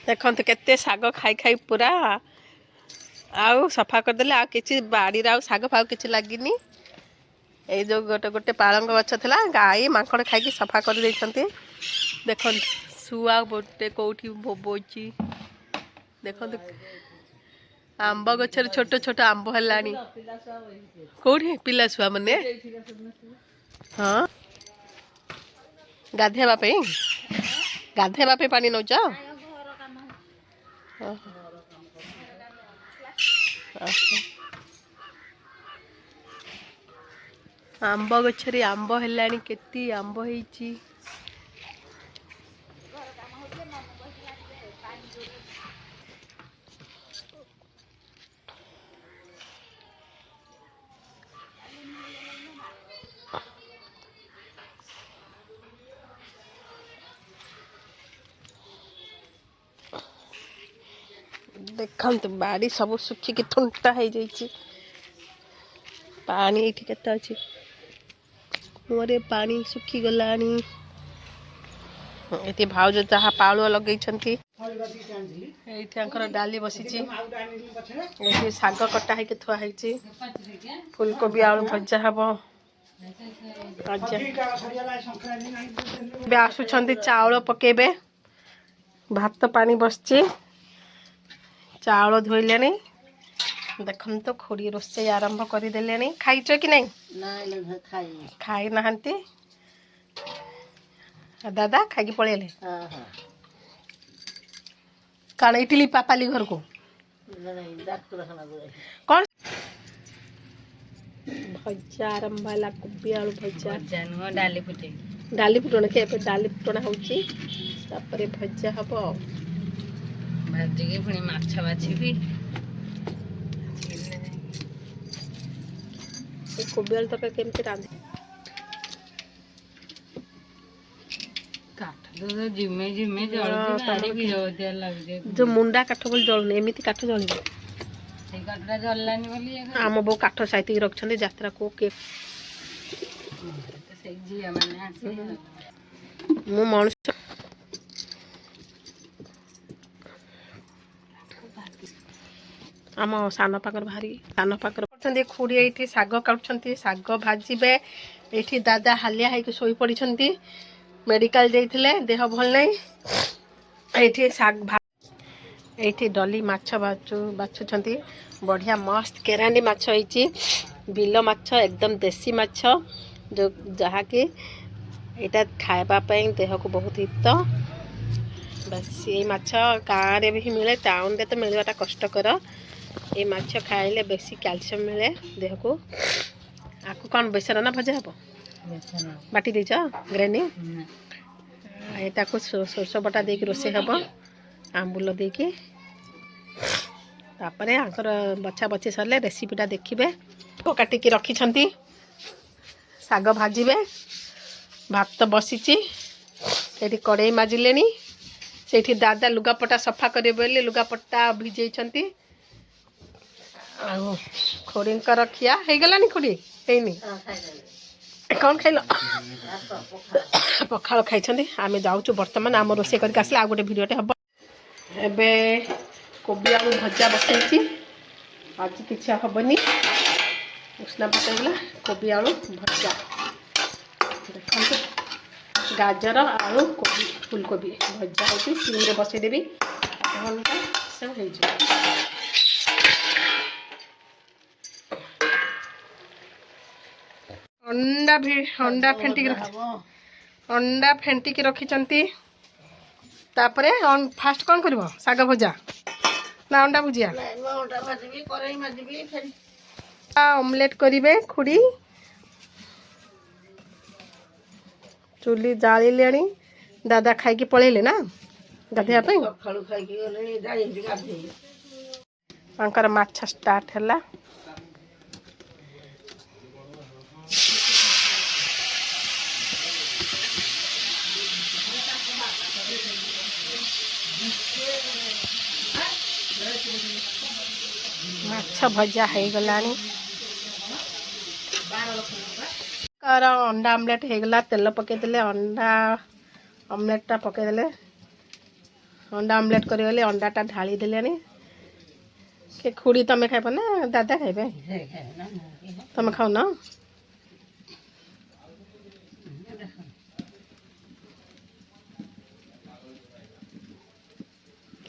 देखते केते साग खाई खाई पूरा आउ सफा करदेले आ किछि बाड़ी रा साग फाग किछि लागिनी ए जो गोटे गोटे पालंग गछ थला गाई मांकड़ खाई सफा कर देछंती देखन सुआ गोटे कोठी बोबोची देखन आंब गछर छोट छोट आंब हलानी कोठी पिला सुआ मने हां गाधेबा पे पानी नौ जा आंब गछरे आंब हेलानी केती आंब हेची देखते बाड़ी सब सुखिकी थुंटा हो जाइए पानी ये केते अच्छी मोरे पानी सुखी गलानी ये भाउज जहाँ पालुआ लगे डाली बसी शाग कटा है थुआई फुलकोबी आलू भजा हम आसुंच चाउल पकेबे भात पानी बसची चाउल धोइले देखम तो खोड़ी रोसे आरंभ करदे खाइच कि नहीं खाई नहांती दादा खाई पलैले कण इटली पापाली घर को कौन भजा आरंभ है कोबी आलू भजा डाली फुटण के डाली फुटण होची भजा हम भाजिकी पुणी माछ बाछी कोबी आलू तक केमती रांधे जिमे जिमे जो मुंडा काठ बोल जलुनी एमती काठ जल आम बो काठ साइती रखते यात्रा को मु मनुष्य आम सान पाकर भारी सान पाकर खुड़ी ये शाग काटुंट शाग भाजबे ये दादा हालिया है शोई पड़ी मेडिकल जाइए देह भल नहीं ये डली माछ बाछुंट बढ़िया मस्त केरांडी माछ होती बिल माछ एकदम देसी माछ जो जहाँकि यहाँ खावाई देह को बहुत हित बस ये माछ गाँव भी मिले टाउन रे तो मिलवाटा कष्टकर ये माछ खाइले बेसी कैल्शियम मिले देह को आपको कौन बेसर ना भजा हम बाटी देच ग्राइंडिंग यहाँ को सोरस बटा देकी रोसे हम आंबुल देकी तापर आंकर बछा बची सरले रेसिपीटा देखिए काटिकी रखिछंती शाग भाजिबे भात बसीची ये कड़े माजिले से दादा लुगापटा सफा करे बोले लुगापटा भिजई खोड़ींकर खिया हो गलानी खोड़ी हैनी कौन खाइल पखाल खाई आम जाऊँ बर्तमान आम रोसे करके आसले आ गोटे भिडियोटे हम एबे कोबी आलू भजा बसई आज किसी हेनी उष्णा पकड़ा कोबी आलू भजा देखते गाजर आलू कोबी फुलकोबी भजा होती सिम बसईदेवी घंटा सब हो अंडा भी अंडा फेंटिकी रखी तापरे फास्ट कौन कर साग भजा ना अंडा भुजिया ऑमलेट करिवे खुड़ी चुली जाली दादा खाई पलैले ना गाधेवाई माछ स्टार्ट है माछ भजा हो गलानी अंडा आमलेट हो गला तेल पकईदे अंडा आमलेटा पकईदे अंडा ऑमलेट करगले अंडाटा ढाली देले के खुड़ी तमें खाइब ना दादा खाइबे तमें खाओ ना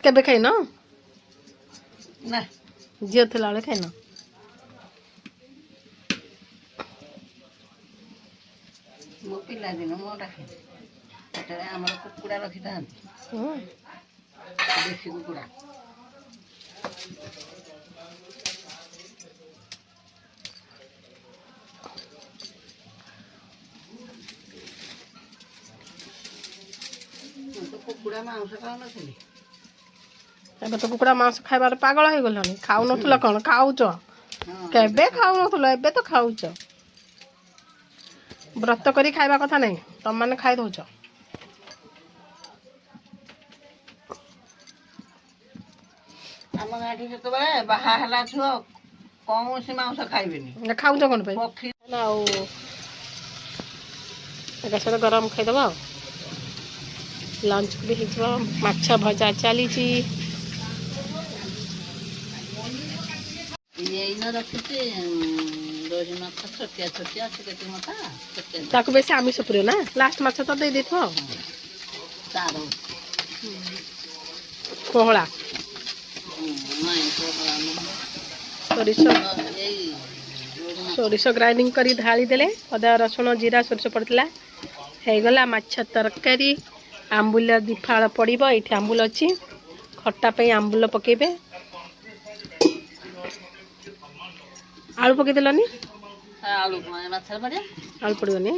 केबे खाइन ना झील थिला बेले खाइन मो पिला दिन मो रखे ସେଠାରେ ଆମର କୁକୁଡ଼ା ରଖିଥାନ୍ତି ଦେଶୀ କୁକୁଡ଼ା ମୁଁ ତ କୁକୁଡ଼ା ମାଂସ ଖାଉନଥିଲି ଏବେ ତ କୁକୁଡ଼ା ମାଂସ ଖାଇବାର ପାଗଳ ହେଇଗଲଣି ଖାଉନଥିଲ କ'ଣ ଖାଉଛ କେବେ ଖାଉନଥିଲ ଏବେ ତ ଖାଉଛ ବ୍ରତ କରି ଖାଇବା କଥା ନାହିଁ ତମମାନେ ଖାଇ ଦଉଛ ଆମ ଗାଁଠି ଯେତେବେଳେ ବାହା ହେଲା ଝୁଅ କୌଣସି ମାଂସ ଖାଇବେନି ଖାଉଛ କ'ଣ ପାଇଁ ପକ୍ଷୀ ଆଉ ଏକା ସହିତ ଗରମ ଖାଇଦେବ ଆଉ ଲଞ୍ଚ ବି ହେଇଯିବ ମାଛ ଭଜା ଚାଲିଛି ଏଇନ ରଖିଛି ରୋହି ମାଛ ଛୋଟିଆ ଛୋଟିଆ ଛୋଟିଆ ମତା ଛୋଟିଆ ତାକୁ ବେଶୀ ଆମିଷ ପ୍ରିୟ ନା ଲାଷ୍ଟ ମାଛ ତ ଦେଇଦେଇଥିବ ଆଉ ତାର କୋହଳା ସୋରିଷ ସୋରିଷ ଗ୍ରାଇଣ୍ଡିଙ୍ଗ କରି ଢାଳି ଦେଲେ ଅଦା ରସୁଣ ଜିରା ସୋରିଷ ପଡ଼ିଥିଲା ହେଇଗଲା ମାଛ ତରକାରୀ ଆମ୍ବୁଲ ଦି ଫାଳ ପଡ଼ିବ ଏଇଠି ଆମ୍ବୁଲ ଅଛି ଖଟା ପାଇଁ ଆମ୍ବୁଲ ପକେଇବେ ଆଳୁ ପକେଇଦେଲନି ଆଳୁ ମାଛରେ ପଡ଼ିବ ଆଳୁ ପଡ଼ିବନି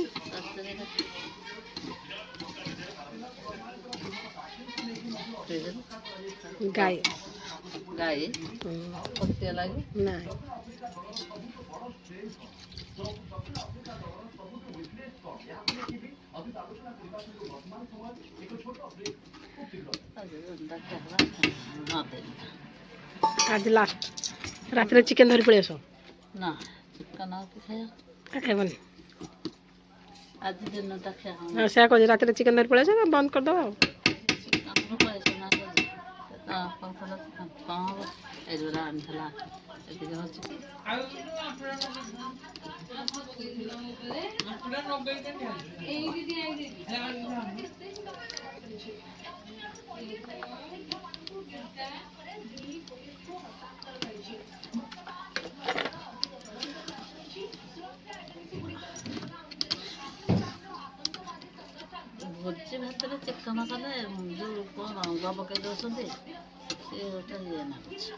ଗାଈ ଗାଈ ପଚିଆ ଲାଗି ନାଇଁ ଆଜି ଲାଷ୍ଟ ରାତିରେ ଚିକେନ ଧରି ପଳେଇ ଆସ ନା ଚିକେନ ଆଉ କି ଖାଇବା ଖାଇବନି ଆଜି ଦିନଟା ଖାଇବା ସେୟା କହୁଛି ରାତିରେ ଚିକେନ ଧରି ପଳେଇ ଆସ ବନ୍ଦ କରିଦେବ ଆଉ କ'ଣ ହବ ଏଗୁଡ଼ା ଆଣିଥିଲା ଏତିକି ହେଉଛି ଭୋଜି ଭାତରେ ଚିକେନ କଲେ ଯେଉଁ କ'ଣ ରଙ୍ଗ ପକେଇ ଦେଉଛନ୍ତି ସେ ଗୋଟେ ଇଏ ଲାଗୁଛି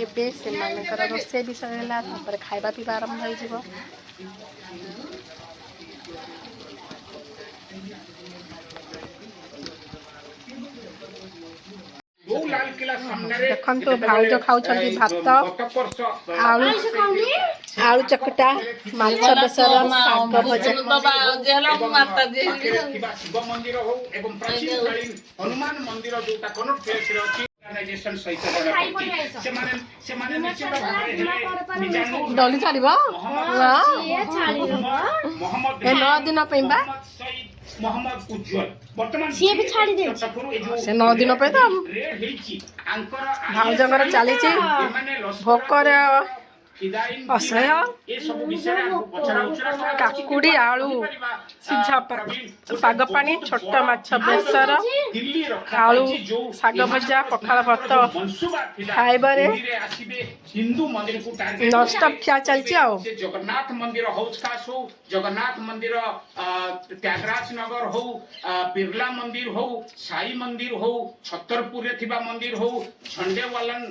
ଏବେ ସେମାନଙ୍କର ରୋଷେଇ ବିଷୟ ହେଲା ତାପରେ ଖାଇବା ପିଇବା ଆରମ୍ଭ ହେଇଯିବ ଦେଖନ୍ତୁ ଭାଉଜ ଖାଉଛନ୍ତି ଭାତ ଆଳୁ ଆଳୁ ଚକଟା ମାଛ ବେସର ଶାଗ ଭଜା ଡଲି ଛାଡ଼ିବ ଏ 9 ଦିନ ପାଇଁ ବା ସେ 9 ଦିନ ପାଇଁ ତ ଭାଉଜଙ୍କର ଚାଲିଛି ଭୋକରେ ଅସହ୍ୟ କାକୁଡ଼ି ଆଳୁ ସିଝା ପାଗ ପାଣି ଛୋଟ ମାଛ ବେସର ଆଳୁ ଶାଗ ଭଜା ପଖାଳ ଭାତ ଖାଇବାରେ ନନଷ୍ଟପ୍ ଖିଆ ଚାଲିଛି ଆଉ ଜଗନ୍ନାଥ ମନ୍ଦିର ହାଉସ୍ ଖାସ୍ ହଉ ଜଗନ୍ନାଥ ମନ୍ଦିର ତ୍ୟାଗରାଜ ନଗର ହଉ ବିର୍ଲା ମନ୍ଦିର ହଉ ସାଇ ମନ୍ଦିର ହଉ ଛତରପୁରରେ ଥିବା ମନ୍ଦିର ହଉ ଝଣ୍ଡେୱାଲନ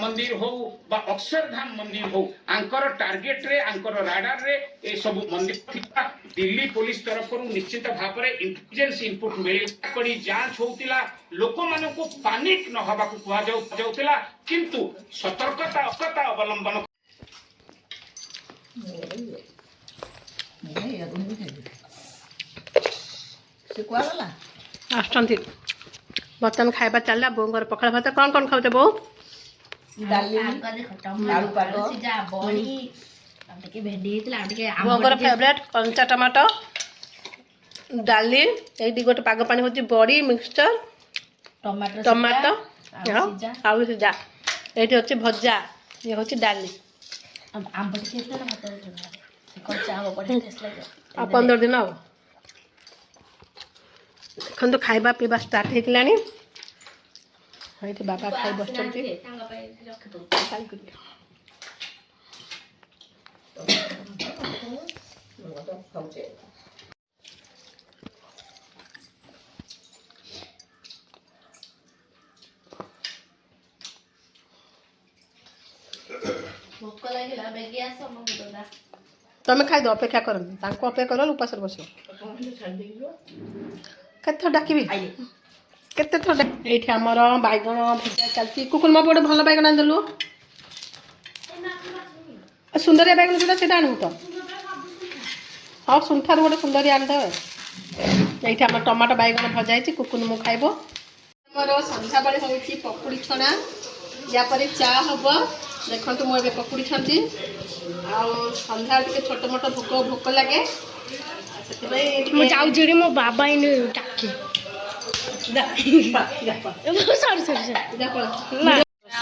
ମନ୍ଦିର ହଉ ବା ଅକ୍ଷରଧାମ ମନ୍ଦିର ହଉ ଆଙ୍କର ଟାର୍ଗେଟରେ ଆଙ୍କର ରାଡାରରେ ଏ ସବୁ ମନ୍ଦିର ଥିବା ଦିଲ୍ଲୀ ପୋଲିସ ତରଫରୁ ନିଶ୍ଚିତ ଭାବରେ ଇଣ୍ଟେଲିଜେନ୍ସ ଇନପୁଟ ମିଳି ଯାଞ୍ଚ ହଉଥିଲା ଲୋକମାନଙ୍କୁ ପାନିକ ନ ହେବାକୁ କୁହାଯାଉଥିଲା କିନ୍ତୁ ସତର୍କତା ଅବଲମ୍ବନ ଆସୁଛନ୍ତି ବର୍ତ୍ତମାନ ଖାଇବା ଚାଲିଲା ବୋଉଙ୍କର ପଖାଳ ଭାତ କ'ଣ କ'ଣ ଖାଉଛ ବୋଉ ବୋଉଙ୍କର ଫେଭରେଟ୍ କଞ୍ଚା ଟମାଟୋ ଡାଲି ଏଇଠି ଗୋଟେ ପାଗ ପାଣି ହେଉଛି ବଡ଼ି ମିକ୍ସଚର ଟମାଟୋ ଆଉ ସିଝା ଏଇଠି ଅଛି ଭଜା ଇଏ ହେଉଛି ଡାଲି ଆଉ 15 ଦିନ ଆଉ ଦେଖନ୍ତୁ ଖାଇବା ପିଇବା ଷ୍ଟାର୍ଟ ହେଇଗଲାଣି ଏଇଠି ବାବା ଖାଇ ବସିଛନ୍ତି ତମେ ଖାଇଦିଅ ଅପେକ୍ଷା କରନ୍ତି ତାଙ୍କୁ ଅପେକ୍ଷା କର ଉପାସରେ ବସିବ କେତେ ଥର ଡାକିବି କେତେ ଥର ଏଇଠି ଆମର ବାଇଗଣ ଭଜା ଚାଲିଛି କୁକୁର ମୋ ଗୋଟେ ଭଲ ବାଇଗଣ ଆଣିଦେଲୁ ସୁନ୍ଦରିଆ ବାଇଗଣ ଯେଉଁଟା ସେଇଟା ଆଣିବୁ ତ ହଉ ସୁନଠାରୁ ଗୋଟେ ସୁନ୍ଦରିଆ ଆଣିଦେବେ ଏଇଠି ଆମର ଟମାଟୋ ବାଇଗଣ ଭଜା ହେଇଛି କୁକୁର ମୁଁ ଖାଇବ ଆମର ସନ୍ଧ୍ୟାବେଳେ ହେଉଛି ପକୁଡ଼ି ଛଣା ୟା ପରେ ଚା ହେବ ଦେଖନ୍ତୁ ମୁଁ ଏବେ ପକୁଡ଼ି ଛାଣୁଛି ଆଉ ସନ୍ଧ୍ୟାବେଳେ ଟିକେ ଛୋଟ ମୋଟ ଭୋକ ଲାଗେ ସେଥିପାଇଁ ମୁଁ ଯାଉଛି ମୋ ବାବା ଏଇନେ ଡାକି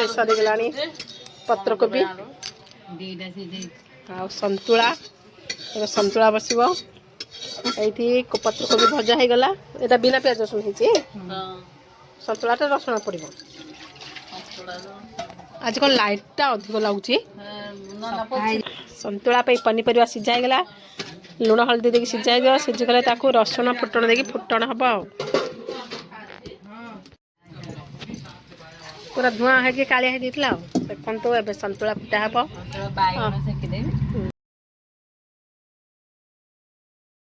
ସରିଗଲାଣି ପତ୍ରକୋବି ଆଉ ସନ୍ତୁଳା ଏବେ ସନ୍ତୁଳା ବସିବ ଏଇଠି ପତ୍ରକୋବି ଭଜା ହେଇଗଲା ଏଇଟା ବିନା ପିଆଜ ରସୁଣ ହେଇଛି ସନ୍ତୁଳାଟା ରସୁଣ ପଡ଼ିବ ଆଜି କ'ଣ ଲାଇଟ୍ଟା ଅଧିକ ଲାଗୁଛି ସନ୍ତୁଳା ପାଇଁ ପନିପରିବା ସିଝା ହେଇଗଲା ଲୁଣ ହଳଦୀ ଦେଇକି ସିଝା ହେଇଯିବ ସିଝିଗଲେ ତାକୁ ରସୁଣ ଫୁଟଣ ଦେଇକି ଫୁଟଣ ହେବ ଆଉ ପୁରା ଧୂଆଁ ହେଇକି କାଳିଆ ହେଇଯାଇଥିଲା ଆଉ ଦେଖନ୍ତୁ ଏବେ ସନ୍ତୁଳା ଫୁଟା ହେବ